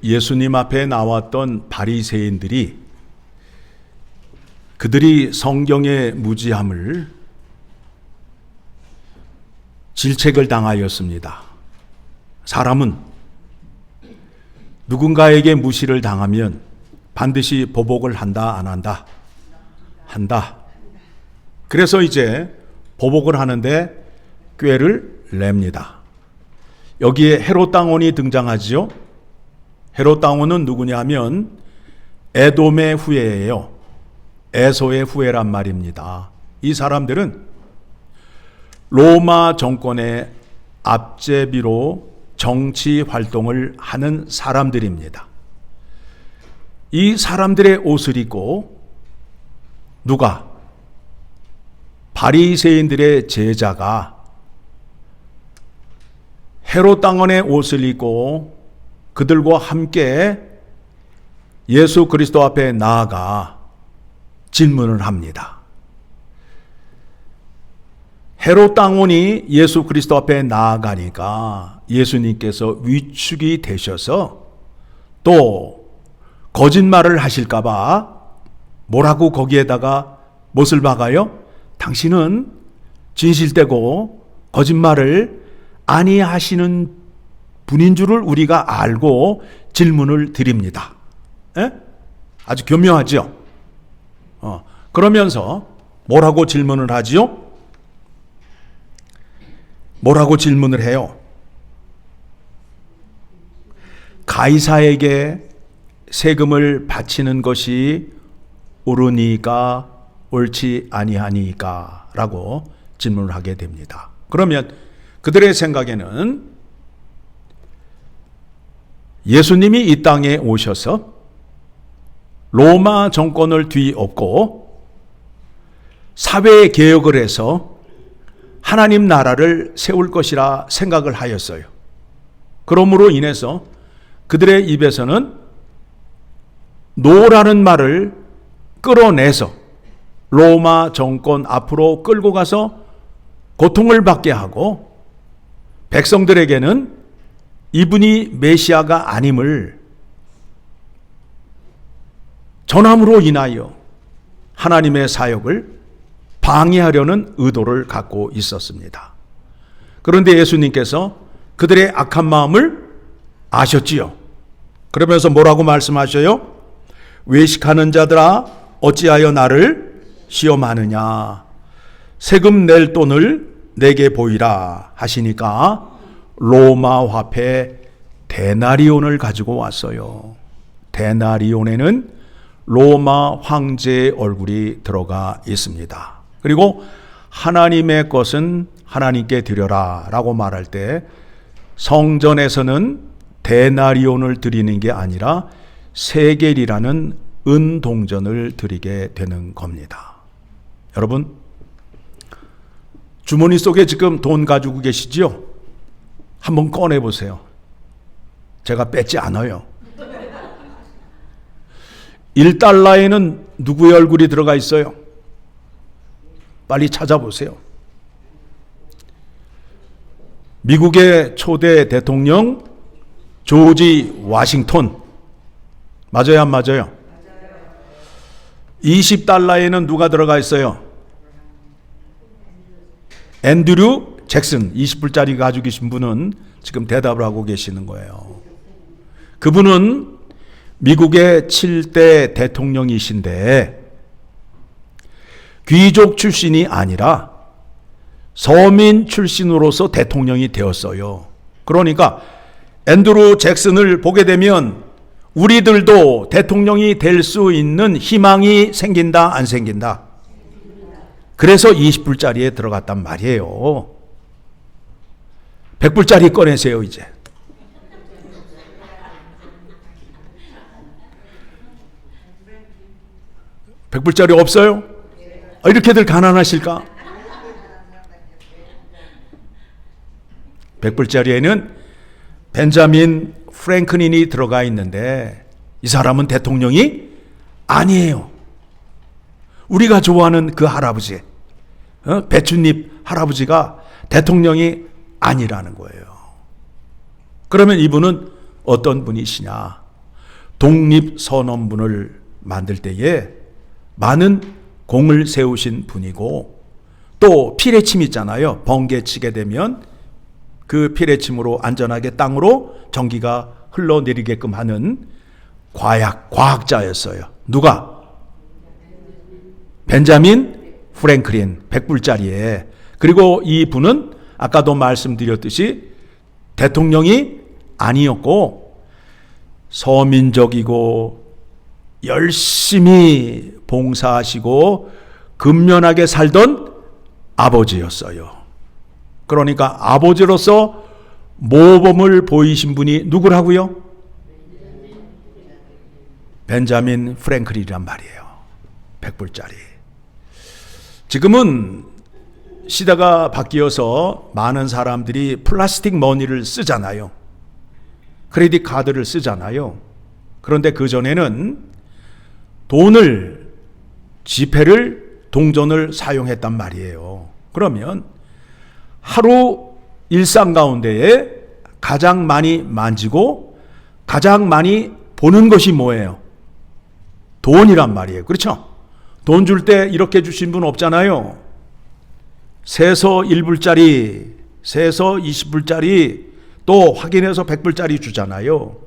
예수님 앞에 나왔던 바리새인들이 그들이 성경의 무지함을 질책을 당하였습니다. 사람은 누군가에게 무시를 당하면 반드시 보복을 한다, 안 한다? 한다. 그래서 이제 보복을 하는데 꾀를 냅니다. 여기에 헤롯 당원이 등장하지요. 헤롯 당원은 누구냐 하면 에돔의 후예예요. 에서의 후예란 말입니다. 이 사람들은 로마 정권의 앞제비로 정치 활동을 하는 사람들입니다. 이 사람들의 옷을 입고 누가? 바리새인들의 제자가 헤롯 당원의 옷을 입고 그들과 함께 예수 그리스도 앞에 나아가 질문을 합니다. 헤롯 당원이 예수 그리스도 앞에 나아가니까 예수님께서 위축이 되셔서 또 거짓말을 하실까봐 뭐라고 거기에다가 못을 박아요? 당신은 진실되고 거짓말을 아니하시는 분인 줄을 우리가 알고 질문을 드립니다. 에? 아주 교묘하죠? 그러면서 뭐라고 질문을 하지요? 뭐라고 질문을 해요? 가이사에게 세금을 바치는 것이 옳으니까 옳지 아니하니까 라고 질문을 하게 됩니다. 그러면 그들의 생각에는 예수님이 이 땅에 오셔서 로마 정권을 뒤엎고 사회 개혁을 해서 하나님 나라를 세울 것이라 생각을 하였어요. 그러므로 인해서 그들의 입에서는 노라는 말을 끌어내서 로마 정권 앞으로 끌고 가서 고통을 받게 하고 백성들에게는 이분이 메시아가 아님을 전함으로 인하여 하나님의 사역을 방해하려는 의도를 갖고 있었습니다. 그런데 예수님께서 그들의 악한 마음을 아셨지요. 그러면서 뭐라고 말씀하셔요? 외식하는 자들아 어찌하여 나를 시험하느냐. 세금 낼 돈을 내게 보이라 하시니까 로마 화폐 데나리온을 가지고 왔어요. 데나리온에는 로마 황제의 얼굴이 들어가 있습니다. 그리고 하나님의 것은 하나님께 드려라 라고 말할 때 성전에서는 데나리온을 드리는 게 아니라 세겔이라는 은동전을 드리게 되는 겁니다. 여러분, 주머니 속에 지금 돈 가지고 계시지요? 한번 꺼내보세요. 제가 뺏지 않아요. 1달러에는 누구의 얼굴이 들어가 있어요? 빨리 찾아보세요. 미국의 초대 대통령 조지 워싱턴. 맞아요, 안 맞아요? 20달러에는 누가 들어가 있어요? 앤드류 잭슨. 20불짜리 가지고 계신 분은 지금 대답을 하고 계시는 거예요. 그분은 미국의 7대 대통령이신데 귀족 출신이 아니라 서민 출신으로서 대통령이 되었어요. 그러니까 앤드류 잭슨을 보게 되면 우리들도 대통령이 될 수 있는 희망이 생긴다, 안 생긴다? 그래서 20불짜리에 들어갔단 말이에요. 100불짜리 꺼내세요, 이제. $100불짜리 없어요? 이렇게들 가난하실까? 100불짜리에는 벤자민 프랭클린이 들어가 있는데 이 사람은 대통령이 아니에요. 우리가 좋아하는 그 할아버지, 배춧잎 할아버지가 대통령이 아니라는 거예요. 그러면 이분은 어떤 분이시냐? 독립선언문을 만들 때에 많은 공을 세우신 분이고, 또 피뢰침 있잖아요. 번개 치게 되면 그 피뢰침으로 안전하게 땅으로 전기가 흘러내리게끔 하는 과학자였어요. 누가? 벤자민 프랭클린, 100불짜리에. 그리고 이 분은 아까도 말씀드렸듯이 대통령이 아니었고 서민적이고 열심히 봉사하시고 근면하게 살던 아버지였어요. 그러니까 아버지로서 모범을 보이신 분이 누구라고요? 벤자민 프랭클린이란 말이에요. 100불짜리. 지금은 시대가 바뀌어서 많은 사람들이 플라스틱 머니를 쓰잖아요. 크레딧 카드를 쓰잖아요. 그런데 그전에는 돈을, 지폐를, 동전을 사용했단 말이에요. 그러면 하루 일상 가운데에 가장 많이 만지고 가장 많이 보는 것이 뭐예요? 돈이란 말이에요. 그렇죠? 돈 줄 때 이렇게 주신 분 없잖아요. 세서 1불짜리, 세서 20불짜리, 또 확인해서 100불짜리 주잖아요.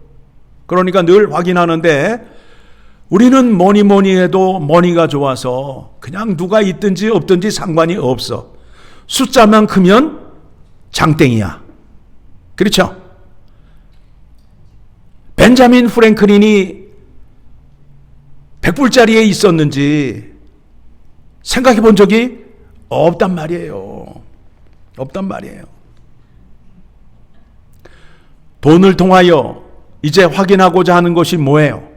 그러니까 늘 확인하는데 우리는 뭐니 해도 머니가 좋아서 그냥 누가 있든지 없든지 상관이 없어. 숫자만 크면 장땡이야. 그렇죠? 벤자민 프랭클린이 100불짜리에 있었는지 생각해 본 적이 없단 말이에요. 없단 말이에요. 돈을 통하여 이제 확인하고자 하는 것이 뭐예요?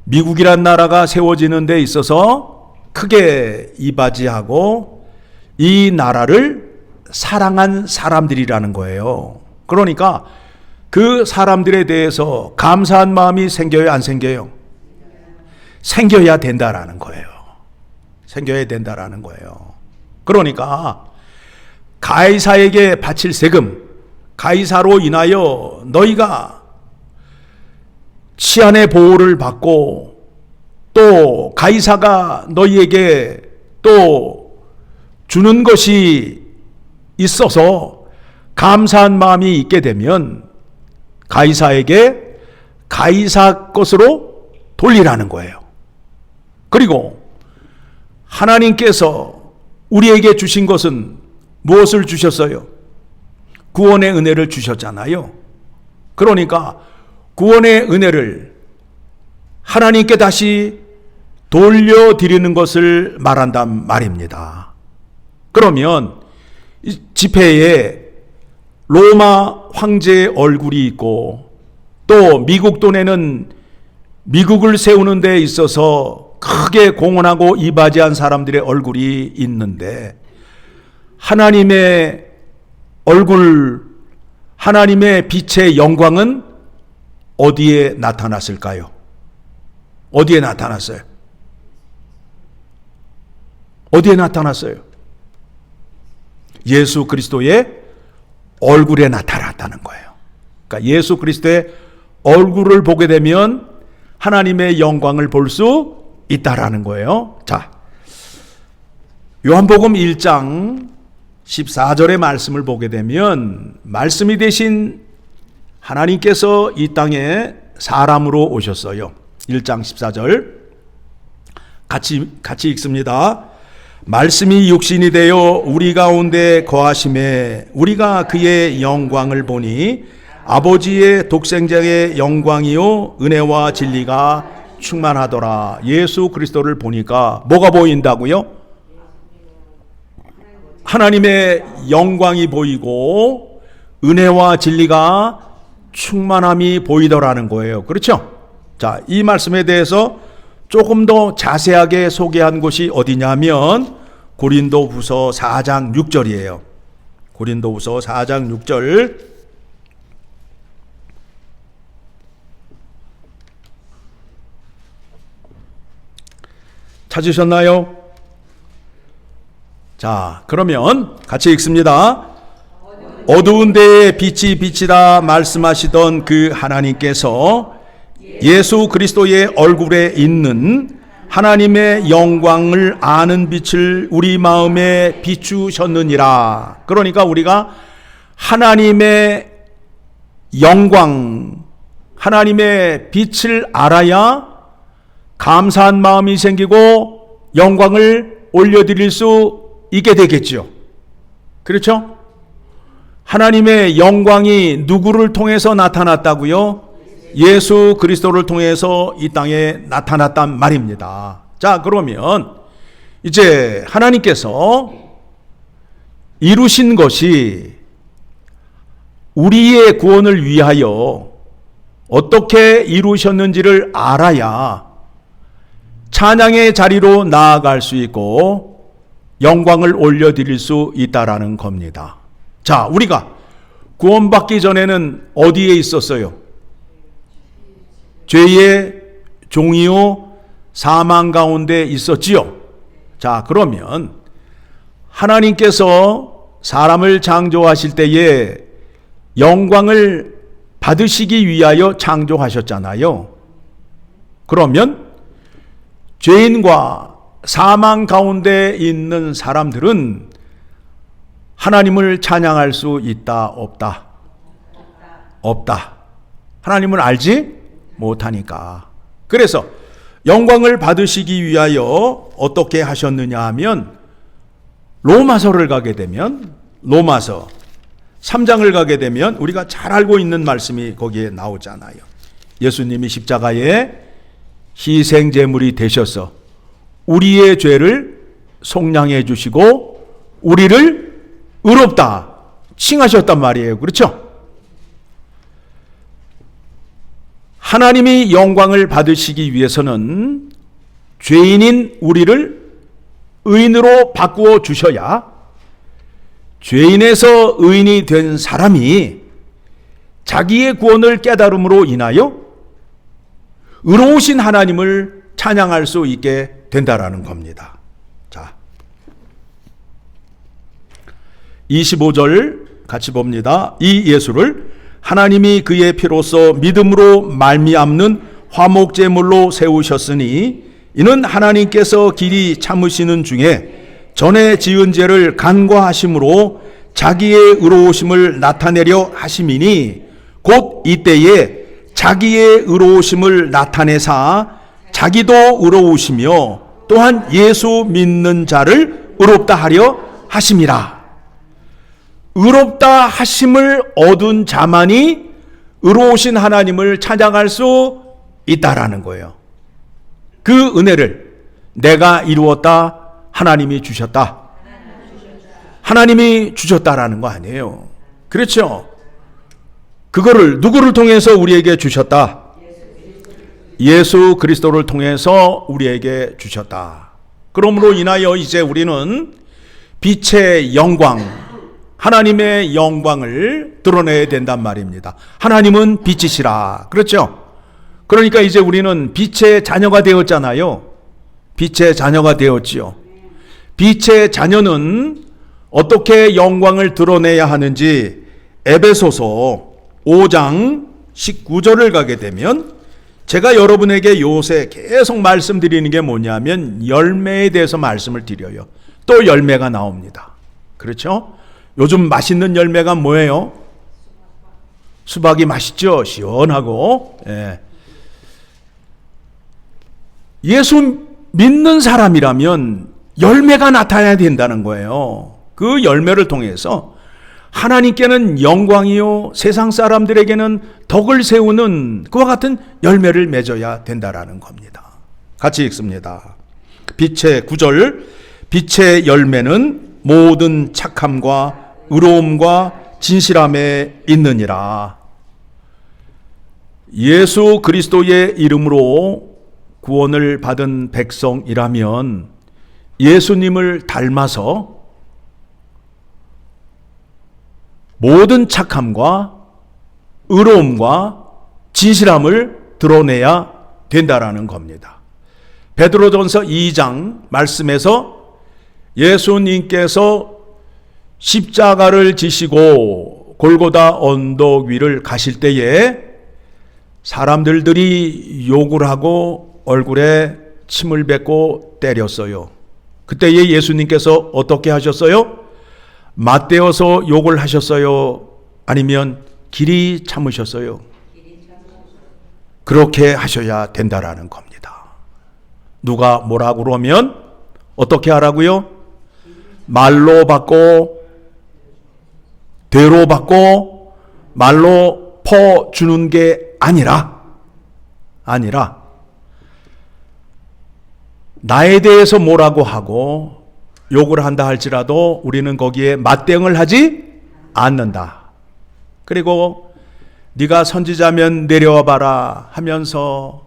미국이란 나라가 세워지는 데 있어서 크게 이바지하고 이 나라를 사랑한 사람들이라는 거예요. 그러니까 그 사람들에 대해서 감사한 마음이 생겨요, 안 생겨요? 생겨야 된다라는 거예요. 생겨야 된다라는 거예요. 그러니까 가이사에게 바칠 세금, 가이사로 인하여 너희가 치안의 보호를 받고 또 가이사가 너희에게 또 주는 것이 있어서 감사한 마음이 있게 되면 가이사에게 가이사 것으로 돌리라는 거예요. 그리고 하나님께서 우리에게 주신 것은 무엇을 주셨어요? 구원의 은혜를 주셨잖아요. 그러니까 구원의 은혜를 하나님께 다시 돌려드리는 것을 말한단 말입니다. 그러면 이 지폐에 로마 황제의 얼굴이 있고 또 미국 돈에는 미국을 세우는 데 있어서 크게 공헌하고 이바지한 사람들의 얼굴이 있는데 하나님의 얼굴, 하나님의 빛의 영광은 어디에 나타났을까요? 어디에 나타났어요? 어디에 나타났어요? 예수 그리스도의 얼굴에 나타났다는 거예요. 그러니까 예수 그리스도의 얼굴을 보게 되면 하나님의 영광을 볼 수 있다라는 거예요. 자, 요한복음 1장 14절의 말씀을 보게 되면 말씀이 되신 하나님께서 이 땅에 사람으로 오셨어요. 1장 14절 같이 읽습니다. 말씀이 육신이 되어 우리 가운데 거하심에 우리가 그의 영광을 보니 아버지의 독생자의 영광이요 은혜와 진리가 충만하더라. 예수 그리스도를 보니까 뭐가 보인다고요? 하나님의 영광이 보이고 은혜와 진리가 충만함이 보이더라는 거예요. 그렇죠? 자, 이 말씀에 대해서 조금 더 자세하게 소개한 곳이 어디냐면 고린도후서 4장 6절이에요. 고린도후서 4장 6절 찾으셨나요? 자, 그러면 같이 읽습니다. 어두운 데에 빛이 비치다 말씀하시던 그 하나님께서 예수 그리스도의 얼굴에 있는 하나님의 영광을 아는 빛을 우리 마음에 비추셨느니라. 그러니까 우리가 하나님의 영광, 하나님의 빛을 알아야 감사한 마음이 생기고 영광을 올려드릴 수 있게 되겠죠. 그렇죠? 하나님의 영광이 누구를 통해서 나타났다고요? 예수 그리스도를 통해서 이 땅에 나타났단 말입니다. 자, 그러면 이제 하나님께서 이루신 것이 우리의 구원을 위하여 어떻게 이루셨는지를 알아야 찬양의 자리로 나아갈 수 있고 영광을 올려드릴 수 있다라는 겁니다. 자, 우리가 구원받기 전에는 어디에 있었어요? 죄의 종이요 사망 가운데 있었지요. 자, 그러면 하나님께서 사람을 창조하실 때에 영광을 받으시기 위하여 창조하셨잖아요. 그러면 죄인과 사망 가운데 있는 사람들은 하나님을 찬양할 수 있다, 없다? 없다. 하나님을 알지 못하니까. 그래서 영광을 받으시기 위하여 어떻게 하셨느냐 하면 로마서를 가게 되면 로마서 3장을 가게 되면 우리가 잘 알고 있는 말씀이 거기에 나오잖아요. 예수님이 십자가에 희생제물이 되셔서 우리의 죄를 속량해 주시고 우리를 의롭다 칭하셨단 말이에요. 그렇죠? 하나님이 영광을 받으시기 위해서는 죄인인 우리를 의인으로 바꾸어 주셔야 죄인에서 의인이 된 사람이 자기의 구원을 깨달음으로 인하여 의로우신 하나님을 찬양할 수 있게 된다라는 겁니다. 자, 25절 같이 봅니다. 이 예수를 하나님이 그의 피로써 믿음으로 말미암는 화목제물로 세우셨으니 이는 하나님께서 길이 참으시는 중에 전에 지은 죄를 간과하심으로 자기의 의로우심을 나타내려 하심이니 곧 이때에 자기의 의로우심을 나타내사 자기도 의로우시며 또한 예수 믿는 자를 의롭다 하려 하심이라. 의롭다 하심을 얻은 자만이 의로우신 하나님을 찬양할 수 있다라는 거예요. 그 은혜를 내가 이루었다, 하나님이 주셨다. 하나님이 주셨다라는 거 아니에요. 그렇죠? 그거를 누구를 통해서 우리에게 주셨다? 예수 그리스도를 통해서 우리에게 주셨다. 그러므로 인하여 이제 우리는 빛의 영광, 하나님의 영광을 드러내야 된단 말입니다. 하나님은 빛이시라. 그렇죠? 그러니까 이제 우리는 빛의 자녀가 되었잖아요. 빛의 자녀가 되었지요. 빛의 자녀는 어떻게 영광을 드러내야 하는지 에베소서 5장 19절을 가게 되면 제가 여러분에게 요새 계속 말씀드리는 게 뭐냐면 열매에 대해서 말씀을 드려요. 또 열매가 나옵니다. 그렇죠? 요즘 맛있는 열매가 뭐예요? 수박이 맛있죠? 시원하고. 예. 예수 믿는 사람이라면 열매가 나타나야 된다는 거예요. 그 열매를 통해서 하나님께는 영광이요 세상 사람들에게는 덕을 세우는 그와 같은 열매를 맺어야 된다라는 겁니다. 같이 읽습니다. 빛의 9절, 빛의 열매는 모든 착함과 의로움과 진실함에 있느니라. 예수 그리스도의 이름으로 구원을 받은 백성이라면 예수님을 닮아서 모든 착함과 의로움과 진실함을 드러내야 된다라는 겁니다. 베드로전서 2장 말씀에서 예수님께서 십자가를 지시고 골고다 언덕 위를 가실 때에 사람들이 욕을 하고 얼굴에 침을 뱉고 때렸어요. 그때에 예수님께서 어떻게 하셨어요? 맞대어서 욕을 하셨어요? 아니면 길이 참으셨어요? 그렇게 하셔야 된다라는 겁니다. 누가 뭐라고 그러면 어떻게 하라고요? 말로 받고 되로 받고 말로 퍼주는 게 아니라 나에 대해서 뭐라고 하고 욕을 한다 할지라도 우리는 거기에 맞대응을 하지 않는다. 그리고 네가 선지자면 내려와 봐라 하면서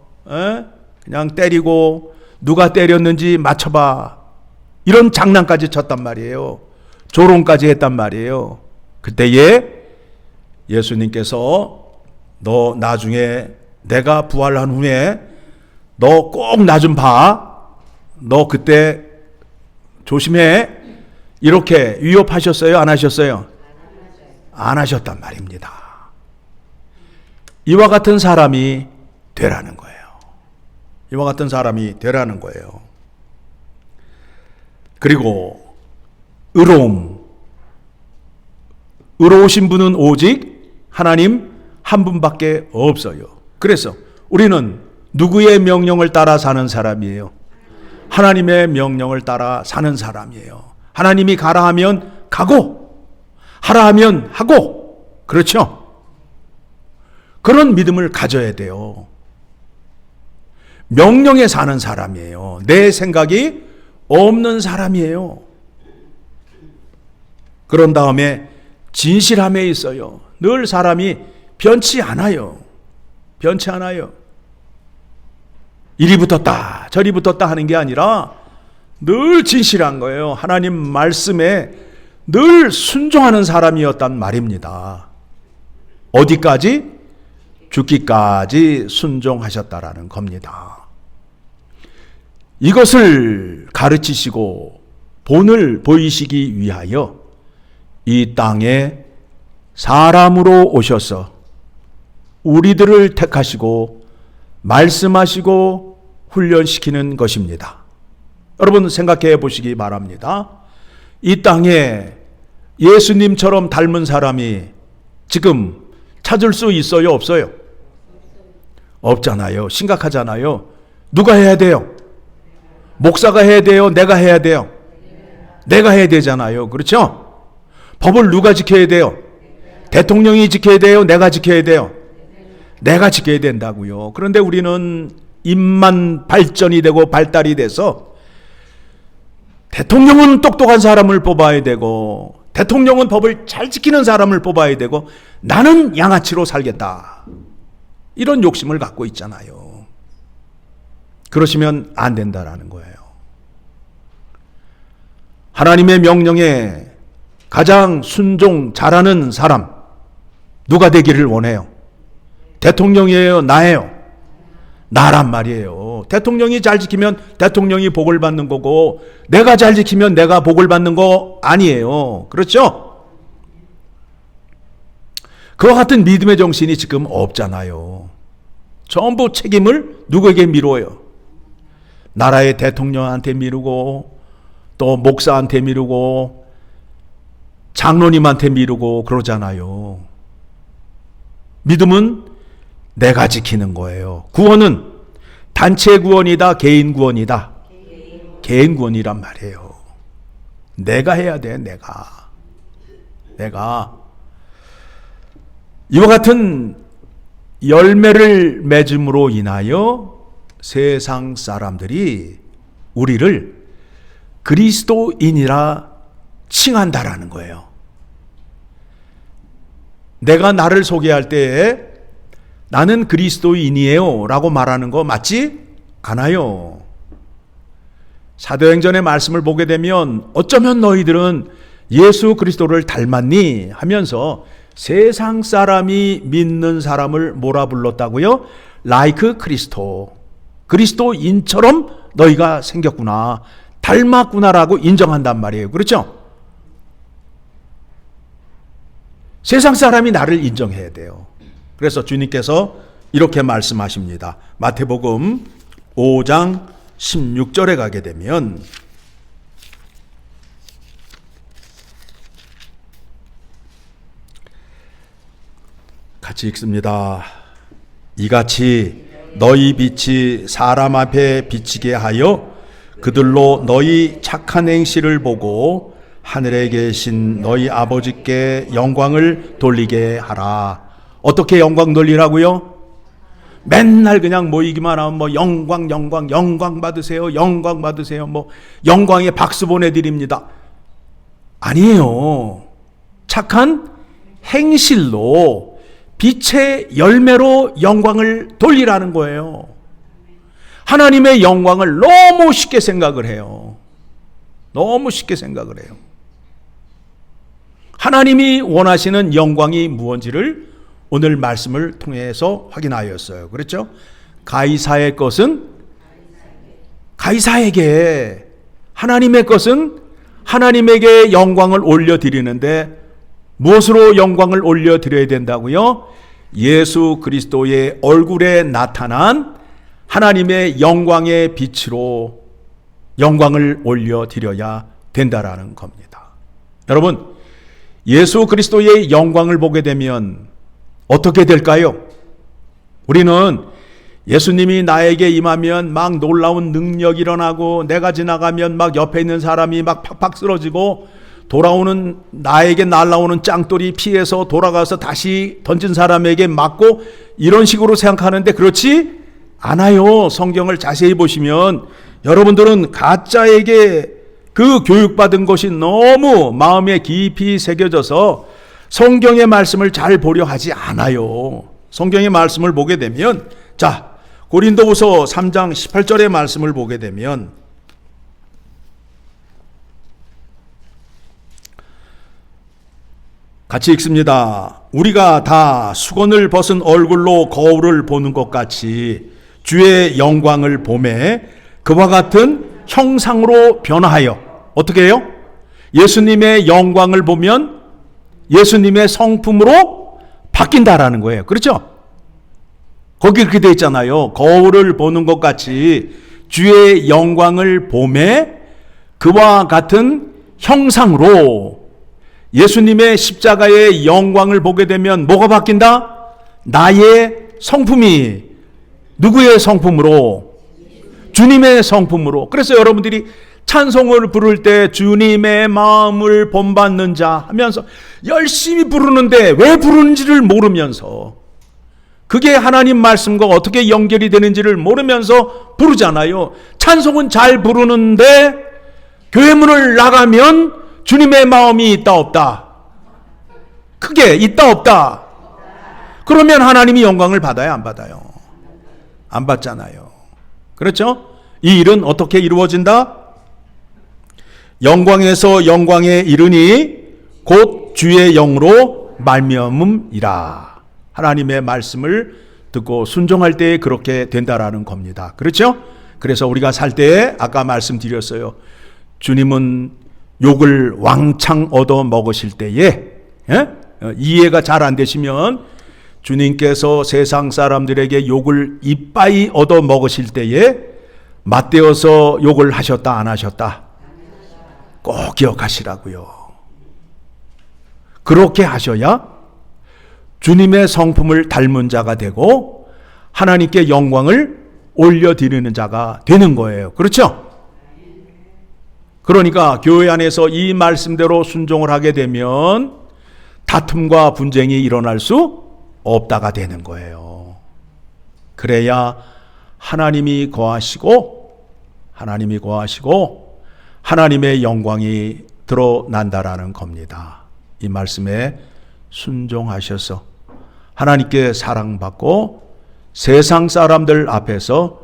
그냥 때리고 누가 때렸는지 맞춰봐. 이런 장난까지 쳤단 말이에요. 조롱까지 했단 말이에요. 그때에 예수님께서 너 나중에 내가 부활한 후에 너 꼭 나 좀 봐. 너 그때 조심해. 이렇게 위협하셨어요? 안 하셨어요? 안 하셨단 말입니다. 이와 같은 사람이 되라는 거예요. 이와 같은 사람이 되라는 거예요. 그리고 의로우신 분은 오직 하나님 한 분밖에 없어요. 그래서 우리는 누구의 명령을 따라 사는 사람이에요? 하나님의 명령을 따라 사는 사람이에요. 하나님이 가라 하면 가고 하라 하면 하고, 그렇죠? 그런 믿음을 가져야 돼요. 명령에 사는 사람이에요. 내 생각이 없는 사람이에요. 그런 다음에 진실함에 있어요. 늘 사람이 변치 않아요. 변치 않아요. 이리 붙었다 저리 붙었다 하는 게 아니라 늘 진실한 거예요. 하나님 말씀에 늘 순종하는 사람이었단 말입니다. 어디까지? 죽기까지 순종하셨다라는 겁니다. 이것을 가르치시고 본을 보이시기 위하여 이 땅에 사람으로 오셔서 우리들을 택하시고 말씀하시고 훈련시키는 것입니다. 여러분 생각해 보시기 바랍니다. 이 땅에 예수님처럼 닮은 사람이 지금 찾을 수 있어요? 없어요? 없잖아요. 심각하잖아요. 누가 해야 돼요? 목사가 해야 돼요? 내가 해야 돼요? 내가 해야 되잖아요. 그렇죠? 법을 누가 지켜야 돼요? 대통령이 지켜야 돼요? 내가 지켜야 돼요? 내가 지켜야 된다고요. 그런데 우리는 입만 발전이 되고 발달이 돼서 대통령은 똑똑한 사람을 뽑아야 되고 대통령은 법을 잘 지키는 사람을 뽑아야 되고 나는 양아치로 살겠다. 이런 욕심을 갖고 있잖아요. 그러시면 안 된다라는 거예요. 하나님의 명령에 가장 순종 잘하는 사람 누가 되기를 원해요? 대통령이에요? 나예요? 나란 말이에요. 대통령이 잘 지키면 대통령이 복을 받는 거고 내가 잘 지키면 내가 복을 받는 거 아니에요. 그렇죠? 그와 같은 믿음의 정신이 지금 없잖아요. 전부 책임을 누구에게 미뤄요? 나라의 대통령한테 미루고 또 목사한테 미루고 장로님한테 미루고 그러잖아요. 믿음은 내가 지키는 거예요. 구원은 단체 구원이다, 개인 구원이다. 개인 구원이란 말이에요. 내가 해야 돼, 내가. 이와 같은 열매를 맺음으로 인하여 세상 사람들이 우리를 그리스도인이라 칭한다라는 거예요. 내가 나를 소개할 때에 나는 그리스도인이에요 라고 말하는 거 맞지 않아요. 사도행전의 말씀을 보게 되면 어쩌면 너희들은 예수 그리스도를 닮았니 하면서 세상 사람이 믿는 사람을 뭐라 불렀다고요? like 그리스도. 그리스도인처럼 너희가 생겼구나. 닮았구나라고 인정한단 말이에요. 그렇죠? 세상 사람이 나를 인정해야 돼요. 그래서 주님께서 이렇게 말씀하십니다. 마태복음 5장 16절에 가게 되면 같이 읽습니다. 이같이 너희 빛이 사람 앞에 비치게 하여 그들로 너희 착한 행실을 보고 하늘에 계신 너희 아버지께 영광을 돌리게 하라. 어떻게 영광 돌리라고요? 맨날 그냥 모이기만 하면 뭐 영광 받으세요. 영광 받으세요. 뭐 영광에 박수 보내드립니다. 아니에요. 착한 행실로 빛의 열매로 영광을 돌리라는 거예요. 하나님의 영광을 너무 쉽게 생각을 해요. 너무 쉽게 생각을 해요. 하나님이 원하시는 영광이 무엇인지를 오늘 말씀을 통해서 확인하였어요. 그렇죠? 가이사의 것은 가이사에게, 하나님의 것은 하나님에게 영광을 올려드리는데 무엇으로 영광을 올려드려야 된다고요? 예수 그리스도의 얼굴에 나타난 하나님의 영광의 빛으로 영광을 올려드려야 된다라는 겁니다. 여러분, 예수 그리스도의 영광을 보게 되면 어떻게 될까요? 우리는 예수님이 나에게 임하면 막 놀라운 능력이 일어나고 내가 지나가면 막 옆에 있는 사람이 막 팍팍 쓰러지고 돌아오는 나에게 날아오는 짱돌이 피해서 돌아가서 다시 던진 사람에게 맞고 이런 식으로 생각하는데 그렇지 않아요. 성경을 자세히 보시면 여러분들은 가짜에게 그 교육받은 것이 너무 마음에 깊이 새겨져서 성경의 말씀을 잘 보려 하지 않아요. 성경의 말씀을 보게 되면, 자, 고린도후서 3장 18절의 말씀을 보게 되면 같이 읽습니다. 우리가 다 수건을 벗은 얼굴로 거울을 보는 것 같이 주의 영광을 보매 그와 같은 형상으로 변화하여, 어떻게 해요? 예수님의 영광을 보면 예수님의 성품으로 바뀐다라는 거예요. 그렇죠? 거기 그렇게 되어 있잖아요. 거울을 보는 것 같이 주의 영광을 보매 그와 같은 형상으로, 예수님의 십자가의 영광을 보게 되면 뭐가 바뀐다? 나의 성품이 누구의 성품으로? 주님의 성품으로. 그래서 여러분들이 찬송을 부를 때 주님의 마음을 본받는 자 하면서 열심히 부르는데 왜 부르는지를 모르면서, 그게 하나님 말씀과 어떻게 연결이 되는지를 모르면서 부르잖아요. 찬송은 잘 부르는데 교회 문을 나가면 주님의 마음이 있다 없다? 크게 있다 없다? 그러면 하나님이 영광을 받아요 안 받아요? 안 받잖아요. 그렇죠? 이 일은 어떻게 이루어진다? 영광에서 영광에 이르니 곧 주의 영으로 말미암음이라. 하나님의 말씀을 듣고 순종할 때에 그렇게 된다라는 겁니다. 그렇죠? 그래서 우리가 살 때에 아까 말씀드렸어요. 주님은 욕을 왕창 얻어 먹으실 때에, 이해가 잘 안 되시면 주님께서 세상 사람들에게 욕을 이빠이 얻어 먹으실 때에 맞대어서 욕을 하셨다 안 하셨다? 꼭 기억하시라고요. 그렇게 하셔야 주님의 성품을 닮은 자가 되고 하나님께 영광을 올려드리는 자가 되는 거예요. 그렇죠? 그러니까 교회 안에서 이 말씀대로 순종을 하게 되면 다툼과 분쟁이 일어날 수 없다가 되는 거예요. 그래야 하나님이 거하시고 하나님의 영광이 드러난다라는 겁니다. 이 말씀에 순종하셔서 하나님께 사랑받고 세상 사람들 앞에서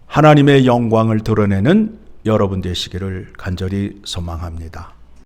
하나님의 영광을 드러내는 여러분 되시기를 간절히 소망합니다.